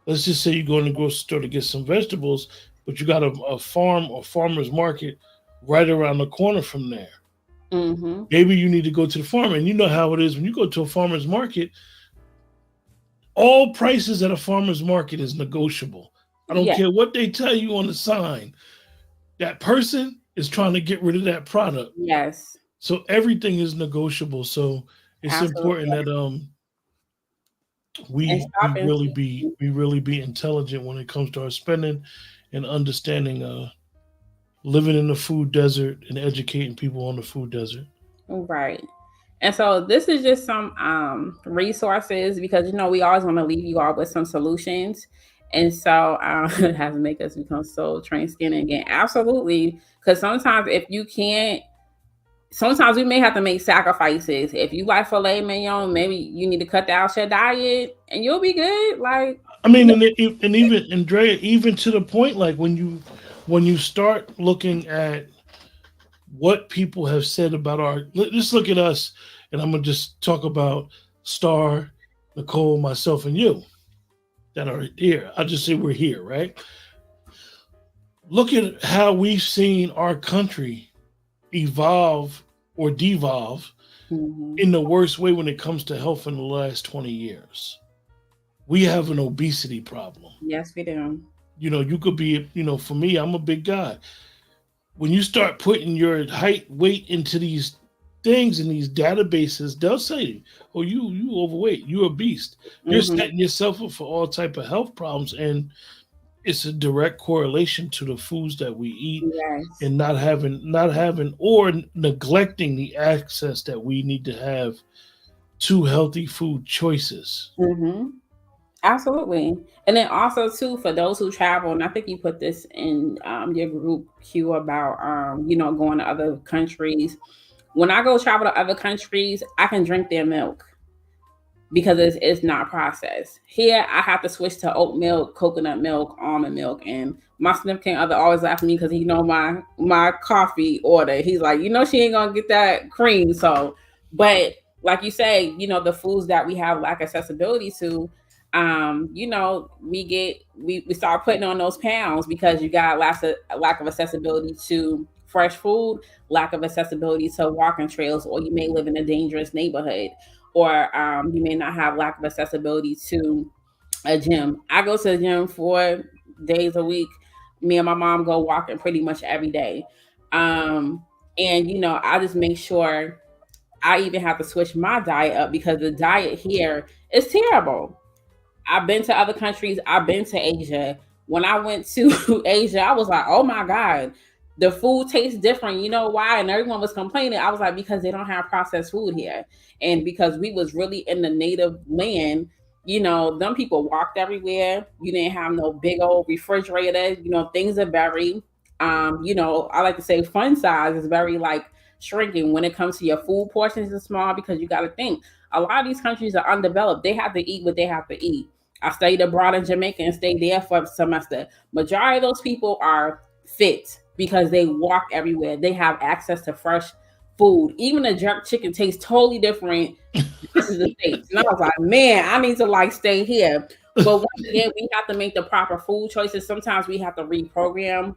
Let's just say you go in the grocery store to get some vegetables, but you got a farm or farmer's market right around the corner from there. Mm-hmm. Maybe you need to go to the farmer, and you know how it is when you go to a farmer's market. All prices at a farmer's market is negotiable. I don't Yeah. care what they tell you on the sign. That person is trying to get rid of that product. Yes. So everything is negotiable. So it's important Absolutely. that And shopping. we really be intelligent when it comes to our spending, and understanding living in the food desert and educating people on the food desert. Right. And so this is just some resources, because we always want to leave you all with some solutions. And so it has to make us become so trained skin again. Absolutely. Because sometimes we may have to make sacrifices. If you like filet mignon, maybe you need to cut out your diet and you'll be good. Like, I mean, and even Andrea, even to the point, like when you start looking at what people have said about let's look at us, and I'm gonna just talk about Star, Nicole, myself, and you that are here. I'll just say we're here, right? Look at how we've seen our country evolve or devolve mhm. in the worst way when it comes to health in the last 20 years. We have an obesity problem. Yes, we do. You could be, for me, I'm a big guy. When you start putting your height, weight into these things in these databases, they'll say, "Oh, you overweight, you're a beast." You're Hmm. setting yourself up for all type of health problems, and it's a direct correlation to the foods that we eat, Yes. and not having or neglecting the access that we need to have to healthy food choices. Hmm. Absolutely. And then also too, for those who travel, and I think you put this in your group Q about going to other countries. When I go travel to other countries, I can drink their milk because it's not processed. Here, I have to switch to oat milk, coconut milk, almond milk, and my significant other always laugh at me because he know my coffee order. He's like, she ain't gonna get that cream. So, but like you say, the foods that we have lack accessibility to, we start putting on those pounds because you got lack of accessibility to fresh food, lack of accessibility to walking trails, or you may live in a dangerous neighborhood, or you may not have lack of accessibility to a gym. I go to the gym 4 days a week. Me and my mom go walking pretty much every day. Um, and I just make sure I even have to switch my diet up because the diet here is terrible. I've been to other countries. I've been to Asia. When I went to Asia, I was like, oh my God, the food tastes different. You know why? And everyone was complaining. I was like, because they don't have processed food here. And because we was really in the native land, them people walked everywhere. You didn't have no big old refrigerator. Things are very, I like to say fun size is very like shrinking when it comes to your food portions is small because you got to think a lot of these countries are undeveloped. They have to eat what they have to eat. I studied abroad in Jamaica and stayed there for a semester. Majority of those people are fit. because they walk everywhere. They have access to fresh food. Even the jerk chicken tastes totally different versus the States. And I was like, man, I need to like stay here. But once again, we have to make the proper food choices. Sometimes we have to reprogram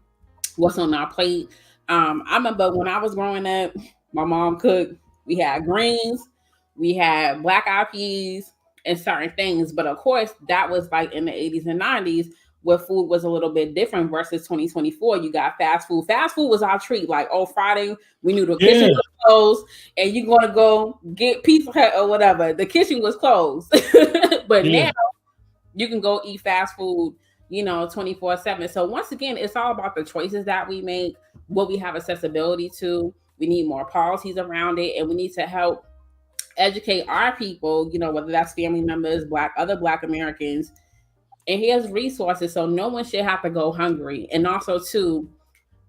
what's on our plate. I remember when I was growing up, my mom cooked. We had greens, we had black eyed peas, and certain things. But of course, that was like in the 80s and 90s where food was a little bit different versus 2024. You got fast food. Fast food was our treat. Like, oh, Friday, we knew the kitchen was closed and you're going to go get Pizza Hut or whatever. The kitchen was closed. But now you can go eat fast food, 24/7. So once again, it's all about the choices that we make, what we have accessibility to. We need more policies around it, and we need to help educate our people, whether that's family members, other Black Americans. And here's resources, so no one should have to go hungry. And also, too,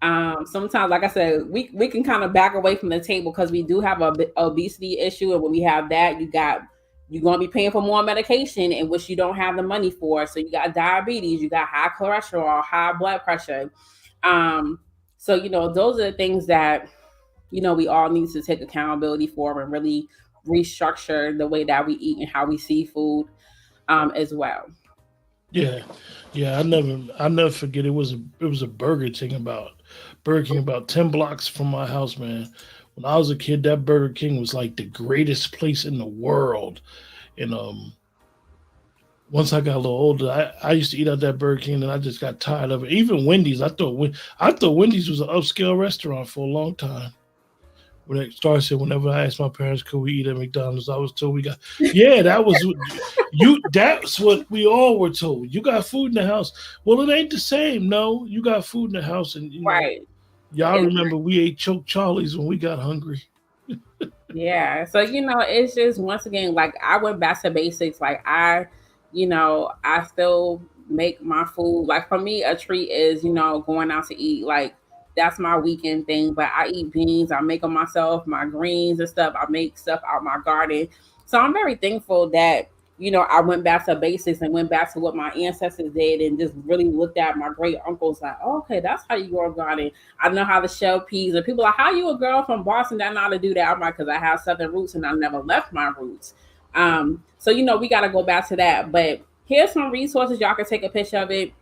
sometimes, like I said, we can kind of back away from the table because we do have a obesity issue, and when we have that, you're going to be paying for more medication, in which you don't have the money for. So you got diabetes, you got high cholesterol, high blood pressure. So those are the things that we all need to take accountability for and really restructure the way that we eat and how we see food as well. Yeah. I never forget. It was a Burger King about 10 blocks from my house, man. When I was a kid, that Burger King was like the greatest place in the world. And once I got a little older, I used to eat at that Burger King, and I just got tired of it. Even Wendy's, I thought Wendy's was an upscale restaurant for a long time. When it started, whenever I asked my parents, could we eat at McDonald's, I was told that was you. That's what we all were told. You got food in the house. Well, it ain't the same. No, you got food in the house, and right. Y'all remember we ate Choke Charlie's when we got hungry. Yeah. So, it's just, once again, like I went back to basics. Like I still make my food. Like for me, a treat is, going out to eat. Like that's my weekend thing. But I eat beans. I make them myself, my greens and stuff. I make stuff out my garden. So I'm very thankful that, I went back to basics and went back to what my ancestors did and just really looked at my great uncles like, oh, okay, that's how you grow a garden. I know how to shell peas. And people are like, how you a girl from Boston that know how to do that? I'm like, because I have Southern roots and I never left my roots. So, we got to go back to that. But here's some resources. Y'all can take a picture of it.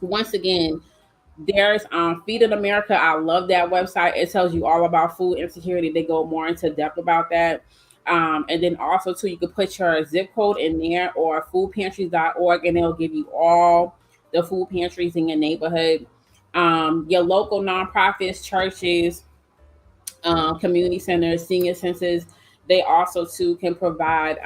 Once again, there's Feeding America. I love that website. It tells you all about food insecurity. They go more into depth about that. And then also, too, you can put your zip code in there or foodpantries.org, and they'll give you all the food pantries in your neighborhood. Your local nonprofits, churches, community centers, senior centers, they also, too, can provide,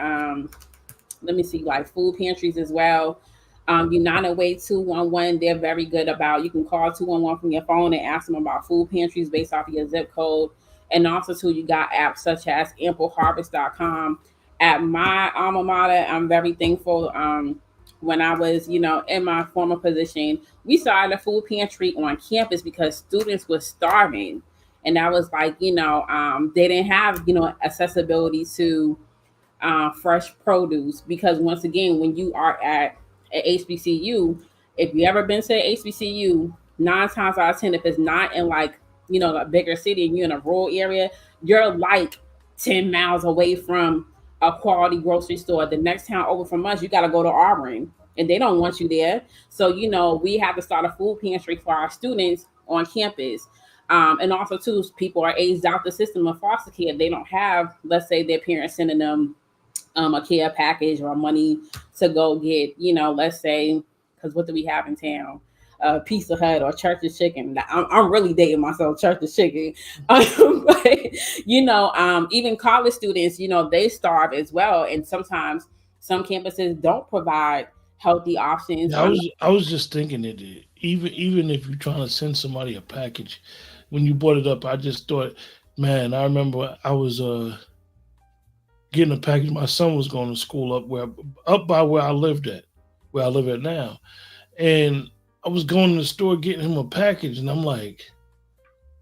like food pantries as well. United Way 211, they're very good about, you can call 211 from your phone and ask them about food pantries based off of your zip code. And also, too, you got apps such as ampleharvest.com. At my alma mater, I'm very thankful. When I was, in my former position, we started a food pantry on campus because students were starving. And that was like, they didn't have, accessibility to fresh produce. Because once again, when you are at HBCU, if you ever been to HBCU, 9 times out of 10, if it's not in like, a bigger city and you're in a rural area, you're like 10 miles away from a quality grocery store. The next town over from us, you got to go to Auburn, and they don't want you there. So, we have to start a food pantry for our students on campus. And also, too, people are aged out the system of foster care. They don't have, let's say, their parents sending them a care package or money to go get, let's say, because what do we have in town? Pizza Hut or Church's Chicken. I'm really dating myself, Church's Chicken. But, even college students, they starve as well. And sometimes some campuses don't provide healthy options. I was just thinking that even if you're trying to send somebody a package, when you brought it up, I just thought, man, I remember I was getting a package. My son was going to school up by where I live at now. And I was going to the store getting him a package, and I'm like,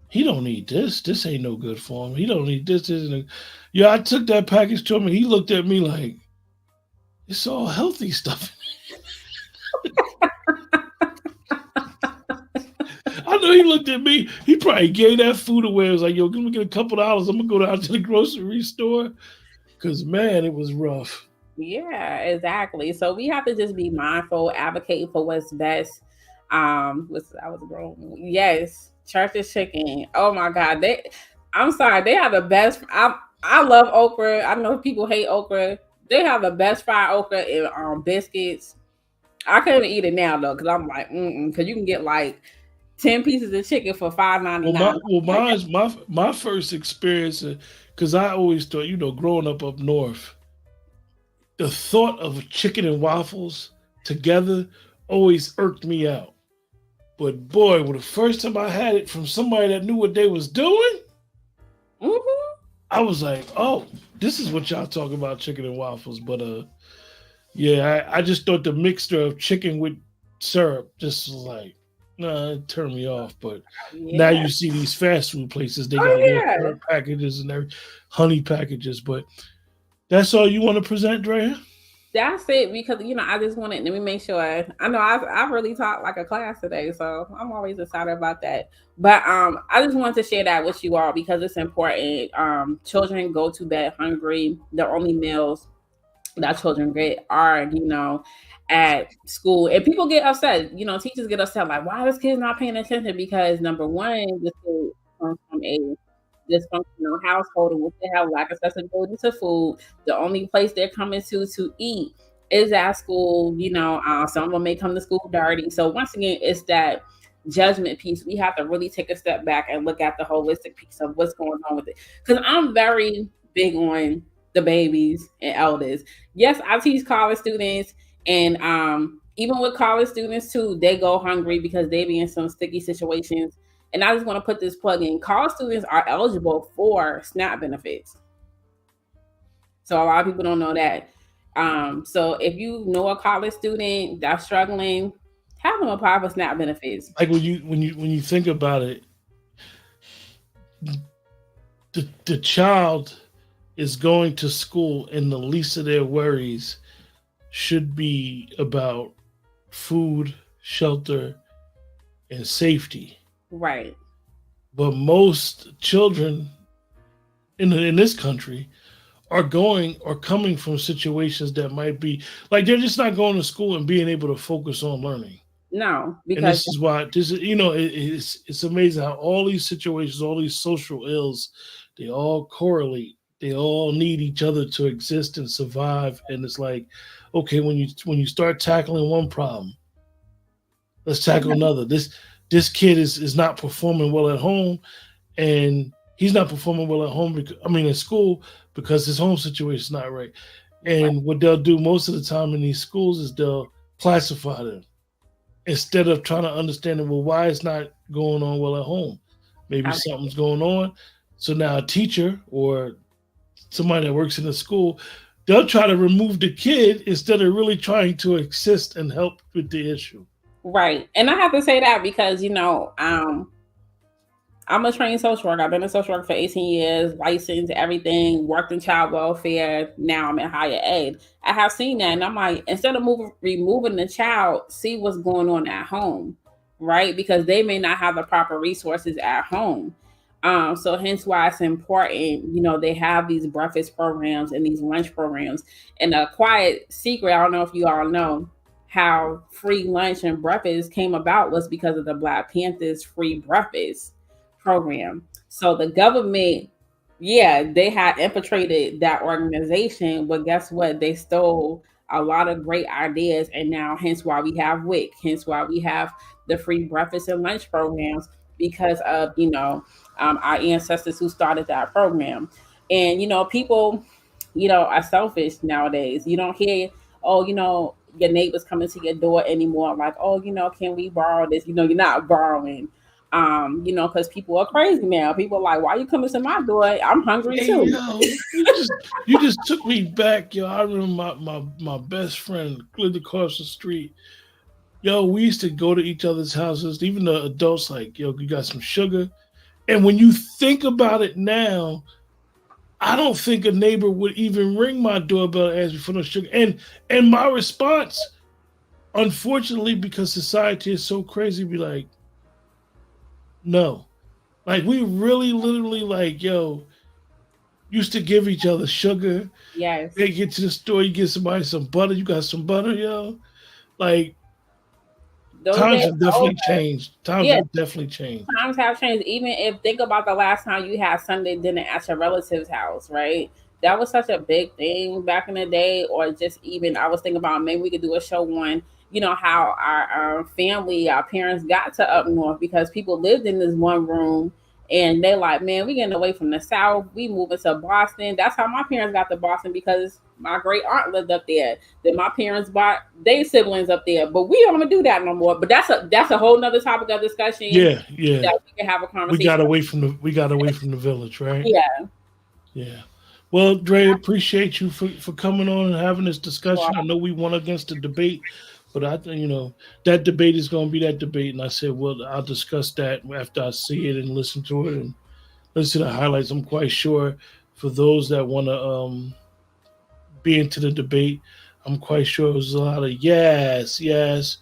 he don't need this. This ain't no good for him. He don't need this. I took that package to him, and he looked at me like, it's all healthy stuff. I know know, he looked at me. He probably gave that food away. I was like, yo, can we get a couple dollars? I'm going to go down to the grocery store. Because, man, it was rough. Yeah, exactly. So we have to just be mindful, advocate for what's best. I was grown. Yes, Church's Chicken. Oh my God, I'm sorry, they have the best. I love okra. I know people hate okra. They have the best fried okra and biscuits. I couldn't eat it now though, because I'm like, because you can get like 10 pieces of chicken for $5.99. My first experience, because I always thought, growing up north, the thought of chicken and waffles together always irked me out. But boy, the first time I had it from somebody that knew what they was doing, I was like, oh, this is what y'all talk about, chicken and waffles. But yeah, I just thought the mixture of chicken with syrup just was like, nah, it turned me off. But now you see these fast food places, they got syrup packages and honey packages. But that's all you want to present, Drea? That's it, because I just wanted, let me make sure. I know I've really taught like a class today, so I'm always excited about that. But I just wanted to share that with you all because it's important. Children go to bed hungry. The only meals that children get are, at school, and people get upset. Teachers get upset, like, why is kids not paying attention? Because number one, the school comes from a dysfunctional household in which they have lack of accessibility to food. The only place they're coming to eat is at school. Some of them may come to school dirty. So once again, it's that judgment piece. We have to really take a step back and look at the holistic piece of what's going on with it. Because I'm very big on the babies and elders. Yes, I teach college students, and even with college students too, they go hungry because they be in some sticky situations. And I just want to put this plug in. College students are eligible for SNAP benefits. So a lot of people don't know that. So if you know a college student that's struggling, have them apply for SNAP benefits. Like when you think about it, the child is going to school, and the least of their worries should be about food, shelter, and safety. Right. But most children in this country are coming from situations that might be like they're just not going to school and being able to focus on learning. No, because and this is why it's amazing how all these situations, all these social ills, they all correlate. They all need each other to exist and survive. And it's like, okay, when you start tackling one problem, let's tackle another. This kid is not performing well at home, and he's not performing well at home in school because his home situation is not right. And what they'll do most of the time in these schools is they'll classify them instead of trying to understand, well, why it's not going on well at home. Maybe something's going on. So now a teacher or somebody that works in the school, they'll try to remove the kid instead of really trying to assist and help with the issue. Right. And I have to say that because, I'm a trained social worker. I've been a social worker for 18 years, licensed, everything, worked in child welfare. Now I'm in higher ed. I have seen that. And I'm like, instead of removing the child, see what's going on at home, right? Because they may not have the proper resources at home. So hence why it's important, they have these breakfast programs and these lunch programs. And a quiet secret, I don't know if you all know, how free lunch and breakfast came about was because of the Black Panthers free breakfast program. So the government, they had infiltrated that organization, but guess what? They stole a lot of great ideas, and now hence why we have WIC, hence why we have the free breakfast and lunch programs, because of our ancestors who started that program. And people are selfish nowadays. You don't hear, your neighbors coming to your door anymore, like, can we borrow this? You're not borrowing. Because people are crazy now. People are like, why are you coming to my door? I'm hungry too. You just took me back, yo. I remember my best friend lived across the street. Yo, we used to go to each other's houses, even the adults, like, yo, you got some sugar? And when you think about it now, I don't think a neighbor would even ring my doorbell and ask me for no sugar. And my response, unfortunately, because society is so crazy, be like, No. Like we really literally like, yo, used to give each other sugar. Yes. They get to the store, you get somebody some butter, you got some butter, yo. Like Those times days have are over. definitely changed. Times Yeah, have definitely changed. times have changed. Even if think about the last time you had Sunday dinner at your relative's house, right? That was such a big thing back in the day. Or just even I was thinking about maybe we could do a show on, how our family, our parents got to up north because people lived in this one room and they like, man, we getting away from the South. We moving to Boston. That's how my parents got to Boston because my great aunt lived up there. Then my parents bought their siblings up there, but we don't even do that no more. But that's a whole nother topic of discussion Yeah, yeah. that we can have a We conversation. got away from the village, right? Yeah. Yeah. Well, Dre, appreciate you for coming on and having this Well, discussion. I know we won against the debate, but I think that debate is going to be that debate. And I said, well, I'll discuss that after I see it and listen to it and listen to the highlights. I'm quite sure for those that want to be into the debate, I'm quite sure it was a lot of yes, yes.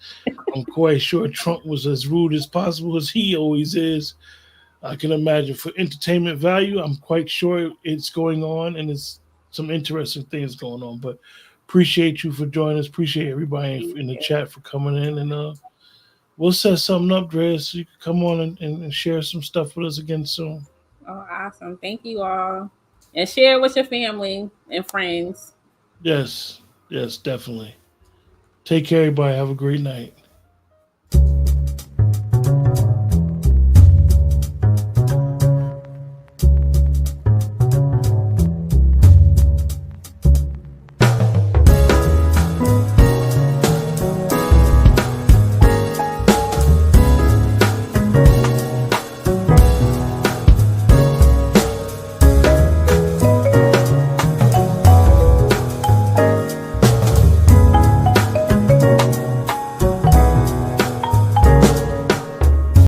I'm quite sure Trump was as rude as possible as he always is. I can imagine for entertainment value, I'm quite sure it's going on and it's some interesting things going on. But appreciate you for joining us. Appreciate everybody thank in the you. chat for coming in. And we'll set something up, Dre, so you can come on and share some stuff with us again soon. Oh, awesome. Thank you all. And share with your family and friends. Yes, yes, definitely. Take care, everybody. Have a great night.